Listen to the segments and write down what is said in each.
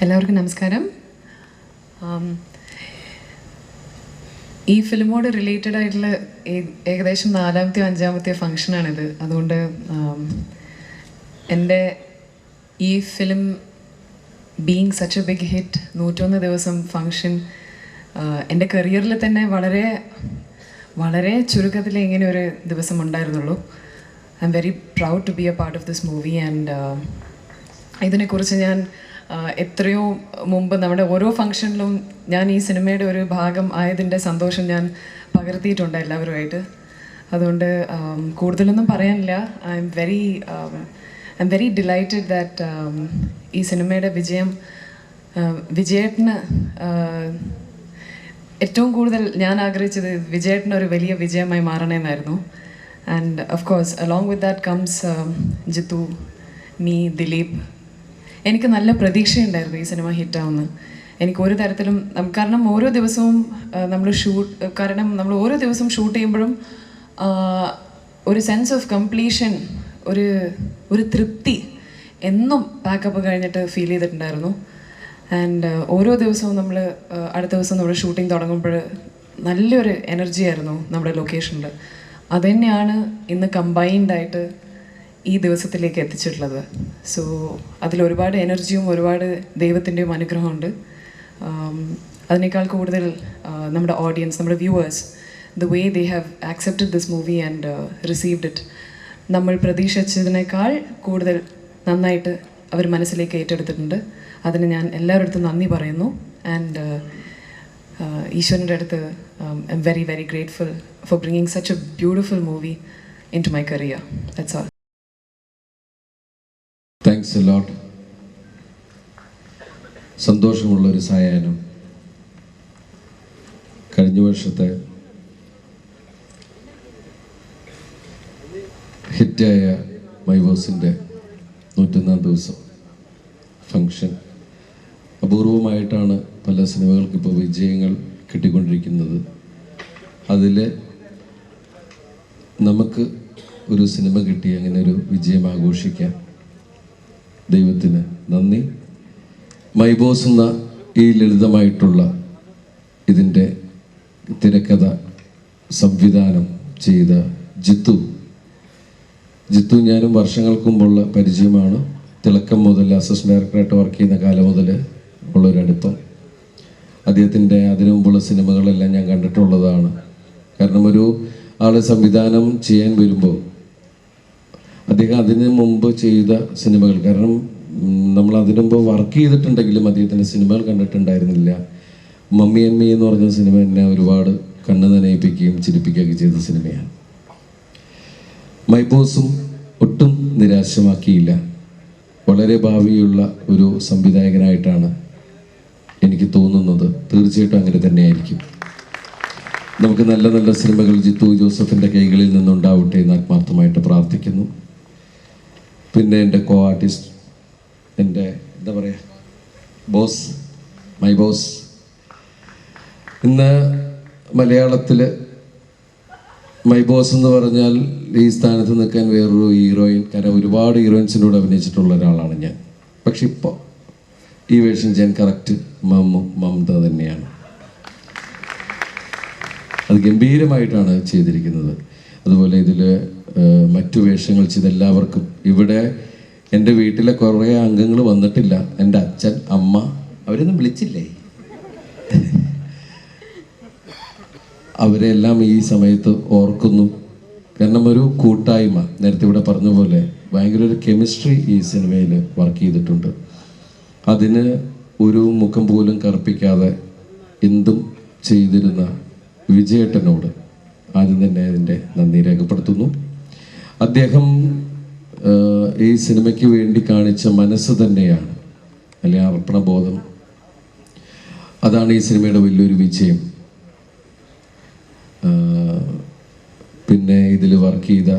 എല്ലാവർക്കും നമസ്കാരം. ഈ ഫിലിമോട് റിലേറ്റഡ് ആയിട്ടുള്ള ഏകദേശം 4ാമത്തെ 5ാമത്തെ ഫങ്ഷനാണിത്. അതുകൊണ്ട് എൻ്റെ ഈ film being such a big hit, 101 ദിവസം ഫങ്ഷൻ എൻ്റെ കരിയറിൽ തന്നെ വളരെ വളരെ ചുരുക്കത്തിൽ ഇങ്ങനെ ഒരു ദിവസം ഉണ്ടായിരുന്നുള്ളൂ. I M very proud to be a part of this movie. And ഇതിനെക്കുറിച്ച് ഞാൻ എത്രയോ മുമ്പ് നമ്മുടെ ഓരോ ഫങ്ഷനിലും ഞാൻ ഈ സിനിമയുടെ ഒരു ഭാഗം ആയതിൻ്റെ സന്തോഷം ഞാൻ പകർത്തിയിട്ടുണ്ട് എല്ലാവരുമായിട്ട്. അതുകൊണ്ട് കൂടുതലൊന്നും പറയാനില്ല. I am very delighted that ഈ സിനിമയുടെ വിജയേട്ടന് ഏറ്റവും കൂടുതൽ ഞാൻ ആഗ്രഹിച്ചത് വിജയേട്ടന് ഒരു വലിയ വിജയമായി മാറണമെന്നായിരുന്നു. And of course along with that comes Jeethu, me, Dileep. എനിക്ക് നല്ല പ്രതീക്ഷയുണ്ടായിരുന്നു ഈ സിനിമ ഹിറ്റാവുമെന്ന്. എനിക്ക് ഒരു തരത്തിലും കാരണം ഓരോ ദിവസവും നമ്മൾ ഓരോ ദിവസവും ഷൂട്ട് ചെയ്യുമ്പോഴും ഒരു സെൻസ് ഓഫ് കംപ്ലീഷൻ, ഒരു തൃപ്തി എന്നും പാക്കപ്പ് കഴിഞ്ഞിട്ട് ഫീൽ ചെയ്തിട്ടുണ്ടായിരുന്നു. ആൻഡ് ഓരോ ദിവസവും അടുത്ത ദിവസം നമ്മൾ ഷൂട്ടിംഗ് തുടങ്ങുമ്പോൾ നല്ലൊരു എനർജി ആയിരുന്നു നമ്മുടെ ലൊക്കേഷനിൽ. അതുതന്നെയാണ് ഇന്ന് കമ്പൈൻഡായിട്ട് ഈ ദിവസത്തിലേക്ക് എത്തിച്ചിട്ടുള്ളത്. സോ അതിലൊരുപാട് എനർജിയും ഒരുപാട് ദൈവത്തിൻ്റെയും അനുഗ്രഹമുണ്ട്. അതിനേക്കാൾ കൂടുതൽ നമ്മുടെ ഓഡിയൻസ്, നമ്മുടെ viewers, the way they have accepted this movie and received it, നമ്മൾ പ്രതീക്ഷിച്ചതിനേക്കാൾ കൂടുതൽ നന്നായിട്ട് അവർ മനസ്സിലേക്ക് ഏറ്റെടുത്തിട്ടുണ്ട്. അതിന് ഞാൻ എല്ലാവരുടെ അടുത്തും നന്ദി പറയുന്നു. ആൻഡ് ഈശ്വരൻ്റെ അടുത്ത് I M very very grateful for bringing such a beautiful movie into my career. That's all. Thanks a lot. സന്തോഷമുള്ളൊരു സായാഹ്നം. കഴിഞ്ഞ വർഷത്തെ ഹിറ്റായ മൈ ബോസിൻ്റെ 101 ദിവസം ഫങ്ഷൻ അപൂർവമായിട്ടാണ് പല സിനിമകൾക്ക് ഇപ്പോൾ വിജയങ്ങൾ കിട്ടിക്കൊണ്ടിരിക്കുന്നത്. അതിൽ നമുക്ക് ഒരു സിനിമ കിട്ടി അങ്ങനെ ഒരു വിജയം ആഘോഷിക്കാൻ ദൈവത്തിന് നന്ദി. മൈ ബോസ് എന്ന ഈ ലളിതമായിട്ടുള്ള ഇതിൻ്റെ തിരക്കഥ സംവിധാനം ചെയ്ത ജിത്തു ഞാനും വർഷങ്ങൾക്ക് മുമ്പുള്ള പരിചയമാണ്. തിളക്കം മുതൽ അസിസ്റ്റന്റ് ഡയറക്ടറായിട്ട് വർക്ക് ചെയ്യുന്ന കാലം മുതൽ ഉള്ളൊരടുപ്പം. അദ്ദേഹത്തിൻ്റെ അതിനു മുമ്പുള്ള സിനിമകളെല്ലാം ഞാൻ കണ്ടിട്ടുള്ളതാണ്. കാരണം ഒരു ആളെ സംവിധാനം ചെയ്യാൻ വരുമ്പോൾ അദ്ദേഹം അതിന് മുമ്പ് ചെയ്ത സിനിമകൾ, കാരണം നമ്മൾ അതിനു മുമ്പ് വർക്ക് ചെയ്തിട്ടുണ്ടെങ്കിലും അദ്ദേഹത്തിൻ്റെ സിനിമകൾ കണ്ടിട്ടുണ്ടായിരുന്നില്ല. മമ്മി ആൻഡ് മീ എന്ന് പറഞ്ഞ സിനിമ എന്നെ ഒരുപാട് കണ്ണ് നനയിപ്പിക്കുകയും ചിരിപ്പിക്കുകയൊക്കെ ചെയ്ത സിനിമയാണ്. മൈ ബോസും ഒട്ടും നിരാശമാക്കിയില്ല. വളരെ ഭാവിയുള്ള ഒരു സംവിധായകനായിട്ടാണ് എനിക്ക് തോന്നുന്നത്. തീർച്ചയായിട്ടും അങ്ങനെ തന്നെയായിരിക്കും. നമുക്ക് നല്ല നല്ല സിനിമകൾ ജിത്തു ജോസഫിൻ്റെ കൈകളിൽ നിന്നുണ്ടാവട്ടെ എന്ന് ആത്മാർത്ഥമായിട്ട് പ്രാർത്ഥിക്കുന്നു. പിന്നെ എൻ്റെ കോ ആർട്ടിസ്റ്റ്, എൻ്റെ എന്താ പറയുക, ബോസ്, മൈ ബോസ്. ഇന്ന് മലയാളത്തിൽ മൈ ബോസ് എന്ന് പറഞ്ഞാൽ ഈ സ്ഥാനത്ത് നിൽക്കാൻ വേറൊരു ഹീറോയിൻ, കാരണം ഒരുപാട് ഹീറോയിൻസിൻ്റെ കൂടെ അഭിനയിച്ചിട്ടുള്ള ഒരാളാണ് ഞാൻ. പക്ഷെ ഇപ്പോൾ ഈ വേഷം ചെയ്യാൻ കറക്റ്റ് മമത തന്നെയാണ്. അത് ഗംഭീരമായിട്ടാണ് ചെയ്തിരിക്കുന്നത്. അതുപോലെ ഇതിൽ മറ്റു വേഷങ്ങൾ ചെയ്ത എല്ലാവർക്കും, ഇവിടെ എൻ്റെ വീട്ടിലെ കുറേ അംഗങ്ങൾ വന്നിട്ടില്ല. എൻ്റെ അച്ഛൻ, അമ്മ, അവരൊന്നും വിളിച്ചില്ലേ? അവരെല്ലാം ഈ സമയത്ത് ഓർക്കുന്നു. കാരണം ഒരു കൂട്ടായ്മ, നേരത്തെ ഇവിടെ പറഞ്ഞ പോലെ ഭയങ്കര ഒരു കെമിസ്ട്രി ഈ സിനിമയിൽ വർക്ക് ചെയ്തിട്ടുണ്ട്. അതിന് ഒരു മുഖം പോലും കറുപ്പിക്കാതെ എന്തും ചെയ്തിരുന്ന വിജയേട്ടനോട് ആദ്യം തന്നെ അതിൻ്റെ നന്ദി രേഖപ്പെടുത്തുന്നു. അദ്ദേഹം ഈ സിനിമയ്ക്ക് വേണ്ടി കാണിച്ച മനസ്സ് തന്നെയാണ്, അല്ലെങ്കിൽ അർപ്പണബോധം, അതാണ് ഈ സിനിമയുടെ വലിയൊരു വിജയം. പിന്നെ ഇതിൽ വർക്ക് ചെയ്ത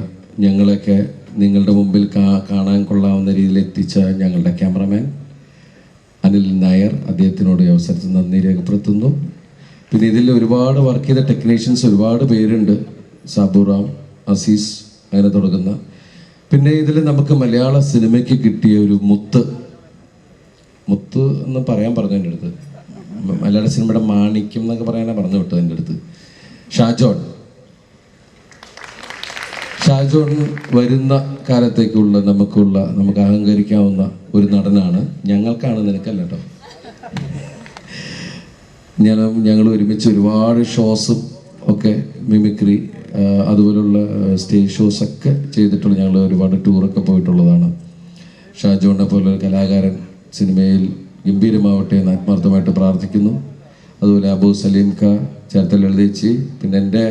ഞങ്ങളൊക്കെ നിങ്ങളുടെ മുമ്പിൽ കാണാൻ കൊള്ളാവുന്ന രീതിയിൽ എത്തിച്ച ഞങ്ങളുടെ ക്യാമറമാൻ അനിൽ നായർ, അദ്ദേഹത്തിനോട് ഈ അവസരത്തിൽ നന്ദി രേഖപ്പെടുത്തുന്നു. പിന്നെ ഇതിൽ ഒരുപാട് വർക്ക് ചെയ്ത ടെക്നീഷ്യൻസ് ഒരുപാട് പേരുണ്ട്. സാബുറാം, അസീസ്, അങ്ങനെ തുടങ്ങുന്ന. പിന്നെ ഇതിൽ നമുക്ക് മലയാള സിനിമയ്ക്ക് കിട്ടിയ ഒരു മുത്ത് എന്ന് പറയാൻ പറഞ്ഞു എൻ്റെ അടുത്ത്. മലയാള സിനിമയുടെ മാണിക്യം എന്നൊക്കെ പറയാനാണ് പറഞ്ഞു വിട്ടത് എൻ്റെ അടുത്ത്. ഷാജോൺ വരുന്ന കാലത്തേക്കുള്ള നമുക്ക് അഹങ്കരിക്കാവുന്ന ഒരു നടനാണ്. ഞങ്ങൾക്കാണ്, നിനക്കല്ല കേട്ടോ. ഞങ്ങൾ ഒരുമിച്ച് ഒരുപാട് ഷോസും ഒക്കെ, മിമിക്രി, അതുപോലുള്ള സ്റ്റേജ് ഷോസൊക്കെ ചെയ്തിട്ടുള്ള, ഞങ്ങൾ ഒരുപാട് ടൂറൊക്കെ പോയിട്ടുള്ളതാണ്. ഷാജോണിനെ പോലെ ഒരു കലാകാരൻ സിനിമയിൽ ഗംഭീരമാവട്ടെ എന്ന് ആത്മാർത്ഥമായിട്ട് പ്രാർത്ഥിക്കുന്നു. അതുപോലെ അബു സലീം ഖ, ചേർത്തല ലളിതേച്ചി, പിന്നെ എൻ്റെ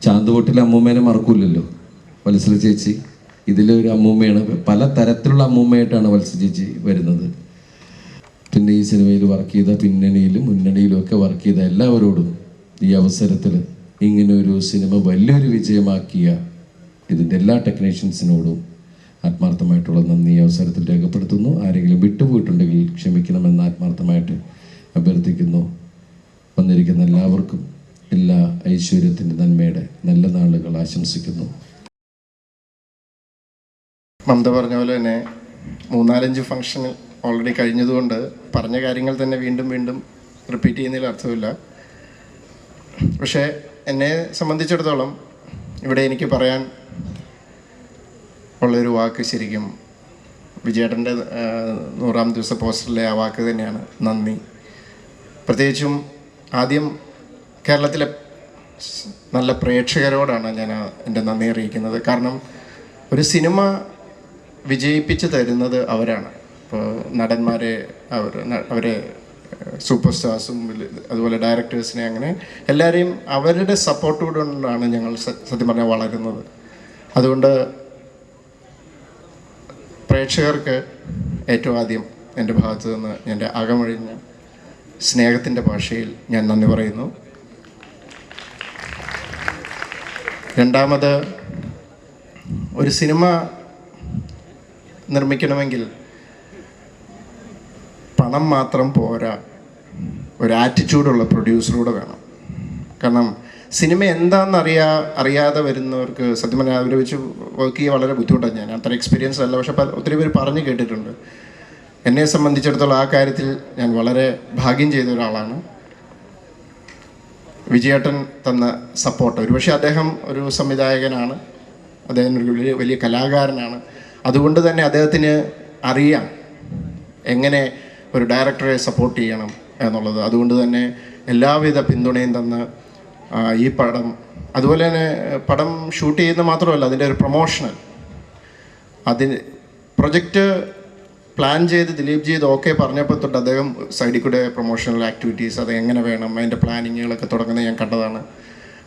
ചാന്തുവോട്ടിലെ അമ്മൂമ്മേനെ മറക്കൂലല്ലോ, വത്സല ചേച്ചി. ഇതിലൊരു അമ്മൂമ്മയാണ്, പല തരത്തിലുള്ള അമ്മൂമ്മയായിട്ടാണ് വത്സല ചേച്ചി വരുന്നത്. പിന്നെ ഈ സിനിമയിൽ വർക്ക് ചെയ്ത പിന്നണിയിലും മുന്നണിയിലും ഒക്കെ വർക്ക് ചെയ്ത എല്ലാവരോടും ഈ അവസരത്തിൽ ഇങ്ങനെ ഒരു സിനിമ വലിയൊരു വിജയമാക്കിയ ഇതിൻ്റെ എല്ലാ ടെക്നീഷ്യൻസിനോടും ആത്മാർത്ഥമായിട്ടുള്ള നന്ദി അവസരത്തിൽ രേഖപ്പെടുത്തുന്നു. ആരെങ്കിലും വിട്ടുപോയിട്ടുണ്ടെങ്കിൽ ക്ഷമിക്കണമെന്ന് ആത്മാർത്ഥമായിട്ട് അഭ്യർത്ഥിക്കുന്നു. വന്നിരിക്കുന്ന എല്ലാവർക്കും എല്ലാ ഐശ്വര്യത്തിൻ്റെ നന്മയുടെ നല്ല നാളുകൾ ആശംസിക്കുന്നു. മമത പറഞ്ഞ പോലെ തന്നെ 3-4 ഫംഗ്ഷൻ ഓൾറെഡി കഴിഞ്ഞതുകൊണ്ട് പറഞ്ഞ കാര്യങ്ങൾ തന്നെ വീണ്ടും വീണ്ടും റിപ്പീറ്റ് ചെയ്യുന്നതിൽ അർത്ഥമില്ല. പക്ഷേ എന്നെ സംബന്ധിച്ചിടത്തോളം ഇവിടെ എനിക്ക് പറയാൻ ഉള്ളൊരു വാക്ക് ശരിക്കും വിജയേട്ടൻ്റെ 100-ാം ദിവസ പോസ്റ്ററിലെ ആ വാക്ക് തന്നെയാണ്, നന്ദി. പ്രത്യേകിച്ചും ആദ്യം കേരളത്തിലെ നല്ല പ്രേക്ഷകരോടാണ് ഞാൻ എൻ്റെ നന്ദി അറിയിക്കുന്നത്. കാരണം ഒരു സിനിമ വിജയിപ്പിച്ച് തരുന്നത് അവരാണ്. ഇപ്പോൾ നടന്മാരെ അവരെ സൂപ്പർ സ്റ്റാർസും അതുപോലെ ഡയറക്ടേഴ്സിനെ, അങ്ങനെ എല്ലാവരെയും അവരുടെ സപ്പോർട്ടോട് കൊണ്ടാണ് ഞങ്ങൾ സത്യം പറഞ്ഞാൽ വളരുന്നത്. അതുകൊണ്ട് പ്രേക്ഷകർക്ക് ഏറ്റവും ആദ്യം എൻ്റെ ഭാഗത്തു നിന്ന് എൻ്റെ അകമഴിഞ്ഞ സ്നേഹത്തിൻ്റെ ഭാഷയിൽ ഞാൻ നന്ദി പറയുന്നു. രണ്ടാമത്, ഒരു സിനിമ നിർമ്മിക്കണമെങ്കിൽ പണം മാത്രം പോരാ, ഒരു ആറ്റിറ്റ്യൂഡുള്ള പ്രൊഡ്യൂസറൂടെ വേണം. കാരണം സിനിമ എന്താണെന്ന് അറിയാതെ വരുന്നവർക്ക് സത്യം പറഞ്ഞാൽ അവരെ വെച്ച് വർക്ക് ചെയ്യുക വളരെ ബുദ്ധിമുട്ടാണ്. ഞാൻ അത്ര എക്സ്പീരിയൻസ് അല്ല, പക്ഷെ ഒത്തിരി പേര് പറഞ്ഞു കേട്ടിട്ടുണ്ട്. എന്നെ സംബന്ധിച്ചിടത്തോളം ആ കാര്യത്തിൽ ഞാൻ വളരെ ഭാഗ്യം ചെയ്ത ഒരാളാണ്. വിജയേട്ടൻ തന്ന സപ്പോർട്ട്, ഒരുപക്ഷെ അദ്ദേഹം ഒരു സംവിധായകനാണ്, അദ്ദേഹം ഒരു വലിയ കലാകാരനാണ്. അതുകൊണ്ട് തന്നെ അദ്ദേഹത്തിന് അറിയാം എങ്ങനെ ഒരു ഡയറക്ടറെ സപ്പോർട്ട് ചെയ്യണം എന്നുള്ളത്. അതുകൊണ്ട് തന്നെ എല്ലാവിധ പിന്തുണയും തന്ന് ഈ പടം, അതുപോലെ തന്നെ പടം ഷൂട്ട് ചെയ്യുന്നത് മാത്രമല്ല, അതിൻ്റെ ഒരു പ്രൊമോഷണൽ, അതിന് പ്രൊജക്റ്റ് പ്ലാൻ ചെയ്ത് ദിലീപ് ചെയ്ത് ഓക്കെ പറഞ്ഞപ്പോൾ തൊട്ട് അദ്ദേഹം സൈഡിൽ കൂടെ പ്രൊമോഷണൽ ആക്ടിവിറ്റീസ് അത് എങ്ങനെ വേണം അതിൻ്റെ പ്ലാനിങ്ങുകളൊക്കെ തുടങ്ങുന്നത് ഞാൻ കണ്ടതാണ്.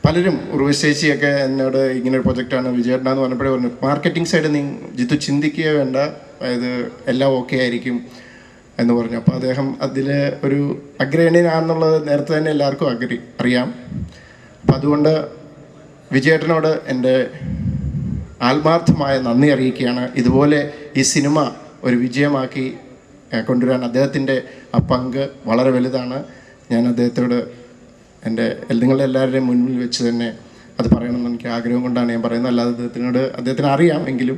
പലരും ഉർവശേഷിയൊക്കെ എന്നോട് ഇങ്ങനെ ഒരു പ്രൊജക്റ്റാണ് വിജയേട്ടനാന്ന് പറഞ്ഞപ്പോഴേ പറഞ്ഞു, മാർക്കറ്റിംഗ് സൈഡ് ജിത്തു ചിന്തിക്കുക വേണ്ട, അതായത് എല്ലാം ഓക്കെ ആയിരിക്കും എന്ന് പറഞ്ഞു. അപ്പോൾ അദ്ദേഹം അതിൽ ഒരു അഗ്രഹണ്യനാണെന്നുള്ളത് നേരത്തെ തന്നെ എല്ലാവർക്കും അറിയാം. അപ്പം അതുകൊണ്ട് വിജയേട്ടനോട് എൻ്റെ ആത്മാർത്ഥമായ നന്ദി അറിയിക്കുകയാണ്. ഇതുപോലെ ഈ സിനിമ ഒരു വിജയമാക്കി കൊണ്ടുവരാൻ അദ്ദേഹത്തിൻ്റെ ആ പങ്ക് വളരെ വലുതാണ്. ഞാൻ അദ്ദേഹത്തോട് എൻ്റെ നിങ്ങളുടെ എല്ലാവരുടെയും മുന്നിൽ വെച്ച് തന്നെ അത് പറയണമെന്ന് എനിക്ക് ആഗ്രഹം കൊണ്ടാണ് ഞാൻ പറയുന്നത്. അല്ലാതെ അദ്ദേഹത്തിന് അറിയാം, എങ്കിലും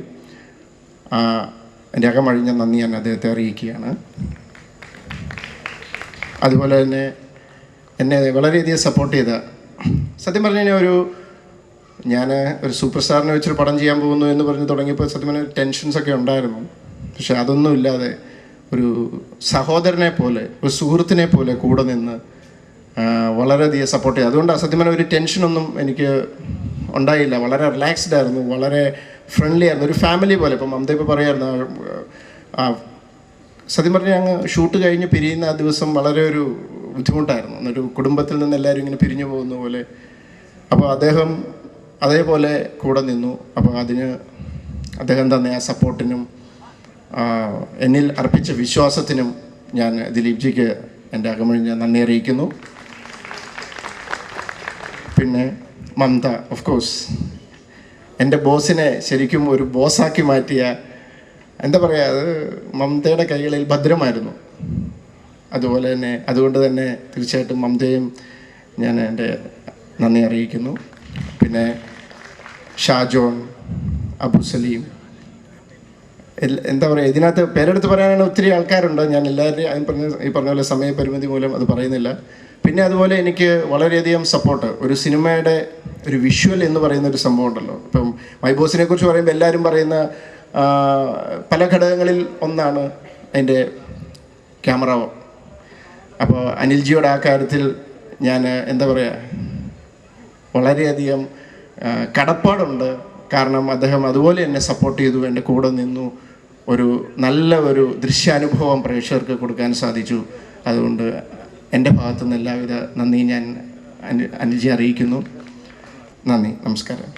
എൻ്റെ അകമഴിഞ്ഞ നന്ദി ഞാൻ അദ്ദേഹത്തെ അറിയിക്കുകയാണ്. അതുപോലെ തന്നെ എന്നെ വളരെയധികം സപ്പോർട്ട് ചെയ്ത, സത്യം പറഞ്ഞു കഴിഞ്ഞാൽ ഞാൻ ഒരു സൂപ്പർ സ്റ്റാറിനെ വെച്ചൊരു പടം ചെയ്യാൻ പോകുന്നു എന്ന് പറഞ്ഞ് തുടങ്ങിയപ്പോൾ സത്യം പറഞ്ഞാൽ ടെൻഷൻസൊക്കെ ഉണ്ടായിരുന്നു. പക്ഷെ അതൊന്നും ഇല്ലാതെ ഒരു സഹോദരനെ പോലെ, ഒരു സുഹൃത്തിനെ പോലെ കൂടെ നിന്ന് വളരെയധികം സപ്പോർട്ട് ചെയ്തു. അതുകൊണ്ട് സത്യം പറഞ്ഞാൽ ഒരു ടെൻഷനൊന്നും എനിക്ക് ഉണ്ടായില്ല. വളരെ റിലാക്സ്ഡ് ആയിരുന്നു, വളരെ ഫ്രണ്ട്ലി ആയിരുന്നു, ഒരു ഫാമിലി പോലെ. ഇപ്പം മമത ഇപ്പോൾ പറയായിരുന്നു, സത്യം പറഞ്ഞാൽ ഞങ്ങൾ ഷൂട്ട് കഴിഞ്ഞ് പിരിയുന്ന ആ ദിവസം വളരെ ഒരു ബുദ്ധിമുട്ടായിരുന്നു. എന്നൊരു കുടുംബത്തിൽ നിന്ന് എല്ലാവരും ഇങ്ങനെ പിരിഞ്ഞു പോകുന്ന പോലെ. അപ്പോൾ അദ്ദേഹം അതേപോലെ കൂടെ നിന്നു. അപ്പോൾ അതിന് അദ്ദേഹം തന്ന ആ സപ്പോർട്ടിനും എന്നിൽ അർപ്പിച്ച വിശ്വാസത്തിനും ഞാൻ ദിലീപ് ജിക്ക് എൻ്റെ അകമഴിഞ്ഞ നന്ദി അറിയിക്കുന്നു. പിന്നെ മമത, ഓഫ് കോഴ്സ് എൻ്റെ ബോസിനെ ശരിക്കും ഒരു ബോസാക്കി മാറ്റിയ, എന്താ പറയുക, അത് മമതയുടെ കൈകളിൽ ഭദ്രമായിരുന്നു. അതുകൊണ്ട് തന്നെ തീർച്ചയായിട്ടും മമതയും ഞാൻ എൻ്റെ നന്ദി അറിയിക്കുന്നു. പിന്നെ ഷാജോൺ, അബു സലീം, എന്താ പറയുക, ഇതിനകത്ത് പേരെടുത്ത് പറയാനാണ് ഒത്തിരി ആൾക്കാരുണ്ട്. ഞാൻ എല്ലാവരുടെയും ഈ പറഞ്ഞ പോലെ സമയപരിമിതി മൂലം അത് പറയുന്നില്ല. പിന്നെ അതുപോലെ എനിക്ക് വളരെയധികം സപ്പോർട്ട്, ഒരു സിനിമയുടെ ഒരു വിഷ്വൽ എന്ന് പറയുന്ന ഒരു സംഭവം ഉണ്ടല്ലോ. ഇപ്പം മൈ ബോസിനെ കുറിച്ച് പറയുമ്പോൾ എല്ലാവരും പറയുന്ന പല ഘടകങ്ങളിൽ ഒന്നാണ് അതിൻ്റെ ക്യാമറ. അപ്പോൾ അനിൽജിയുടെ ആ കാര്യത്തിൽ ഞാൻ എന്താ പറയുക, വളരെയധികം കടപ്പാടുണ്ട്. കാരണം അദ്ദേഹം അതുപോലെ എന്നെ സപ്പോർട്ട് ചെയ്തു, എൻ്റെ കൂടെ നിന്നു. ഒരു നല്ല ഒരു ദൃശ്യാനുഭവം പ്രേക്ഷകർക്ക് കൊടുക്കാൻ സാധിച്ചു. അതുകൊണ്ട് എൻ്റെ ഭാഗത്തുനിന്ന് എല്ലാവിധ നന്ദി ഞാൻ അനുജി അറിയിക്കുന്നു. നന്ദി, നമസ്കാരം.